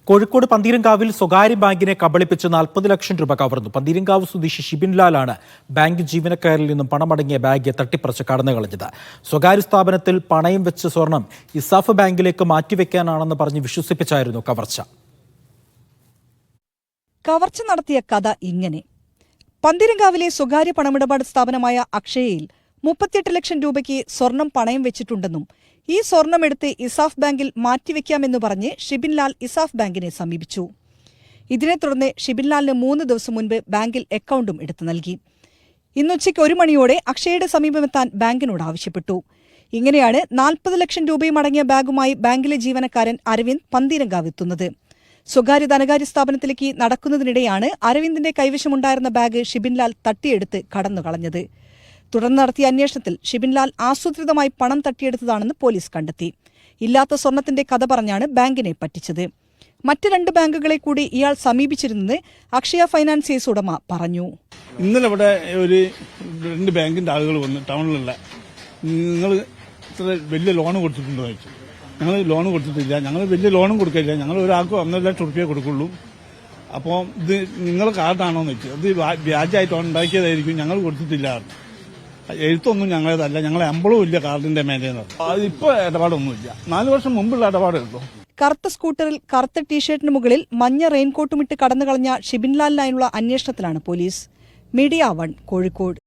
കോഴിക്കോട് പന്തീരങ്കാവിൽ സ്വകാര്യ ബാങ്കിനെ കബളിപ്പിച്ച് 40 ലക്ഷം രൂപ കവർന്നു. പന്തീരങ്കാവ് സ്വദേശി ഷിബിൻലാലാണ് ബാങ്ക് ജീവനക്കാരിൽ നിന്നും പണമടങ്ങിയ ബാഗ് തട്ടിപ്പറിച്ച് കടന്നു കളഞ്ഞത്. സ്വകാര്യ സ്ഥാപനത്തിൽ പണയം വെച്ച സ്വർണം ഇസാഫ് ബാങ്കിലേക്ക് മാറ്റിവെക്കാനാണെന്ന് പറഞ്ഞ് വിശ്വസിപ്പിച്ചായിരുന്നു കവർച്ച. കവർച്ച നടത്തിയ കഥ ഇങ്ങനെ. പന്തീരങ്കാവിലെ സ്വകാര്യ പണമിടപാട് സ്ഥാപനമായ അക്ഷയയിൽ 38 ലക്ഷം രൂപയ്ക്ക് സ്വർണം പണയം വെച്ചിട്ടുണ്ടെന്നും ഈ സ്വർണമെടുത്ത് ഇസാഫ് ബാങ്കിൽ മാറ്റിവെക്കാമെന്നു പറഞ്ഞ് ഷിബിൻലാൽ ഇസാഫ് ബാങ്കിനെ സമീപിച്ചു. ഇതിനെ തുടർന്ന് ഷിബിൻലാലിന് 3 ദിവസം മുൻപ് ബാങ്കിൽ അക്കൗണ്ടും എടുത്തു നൽകി. ഇന്നുച്ചയ്ക്ക് 1 മണിയോടെ അക്ഷയയുടെ സമീപമെത്താൻ ബാങ്കിനോട് ആവശ്യപ്പെട്ടു. ഇങ്ങനെയാണ് 40 ലക്ഷം രൂപയും അടങ്ങിയ ബാഗുമായി ബാങ്കിലെ ജീവനക്കാരൻ അരവിന്ദ് പന്തീരങ്കാവ് എത്തുന്നത്. സ്വകാര്യ ധനകാര്യ സ്ഥാപനത്തിലേക്ക് നടക്കുന്നതിനിടെയാണ് അരവിന്ദിന്റെ കൈവശമുണ്ടായിരുന്ന ബാഗ് ഷിബിൻലാൽ തട്ടിയെടുത്ത് കടന്നുകളഞ്ഞത്. തുടർന്ന് നടത്തിയ അന്വേഷണത്തിൽ ഷിബിൻലാൽ ആസൂത്രിതമായി പണം തട്ടിയെടുത്തതാണെന്ന് പോലീസ് കണ്ടെത്തി. ഇല്ലാത്ത സ്വർണത്തിന്റെ കഥ പറഞ്ഞാണ് ബാങ്കിനെ പറ്റിച്ചത്. മറ്റ് 2 ബാങ്കുകളെ കൂടി ഇയാൾ സമീപിച്ചിരുന്നത് അക്ഷയ ഫൈനാൻസിയേഴ്സ് ഉടമ പറഞ്ഞു. ഇന്നലെ ഇവിടെ ഒരു 2 ബാങ്കിന്റെ ആളുകൾ വന്ന് ടൗണിലുള്ള നിങ്ങൾ ഇത്ര വലിയ ലോൺ കൊടുത്തിട്ടുണ്ടോ ചോദിച്ചു. ഞങ്ങൾ ലോൺ കൊടുത്തിട്ടില്ല, ഞങ്ങൾ വലിയ ലോണും കൊടുക്കില്ല, ഞങ്ങൾ ഒരാൾക്ക് 1.5 ലക്ഷം റുപ്യ കൊടുക്കുള്ളൂ. അപ്പോൾ ഇത് നിങ്ങൾ കാർഡാണോ എന്ന് വെച്ചു. അത് വ്യാജമായിട്ട് ഉണ്ടാക്കിയതായിരിക്കും, ഞങ്ങൾ കൊടുത്തിട്ടില്ല. എഴുത്തൊന്നും ഞങ്ങളേതല്ല, ഞങ്ങളെ അമ്പളവും ഇല്ല കാർഡിന്റെ മേലെന്ന്. അതിപ്പോ ഇടപാടൊന്നുമില്ല, 4 വർഷം മുമ്പുള്ള ഇടപാടുള്ളൂ. കറുത്ത സ്കൂട്ടറിൽ കറുത്ത ടീഷർട്ടിന് മുകളിൽ മഞ്ഞ റെയിൻകോട്ടുമിട്ട് കടന്നുകളഞ്ഞ ഷിബിൻലാലിനായുള്ള അന്വേഷണത്തിലാണ് പോലീസ്. മീഡിയ 1 കോഴിക്കോട്.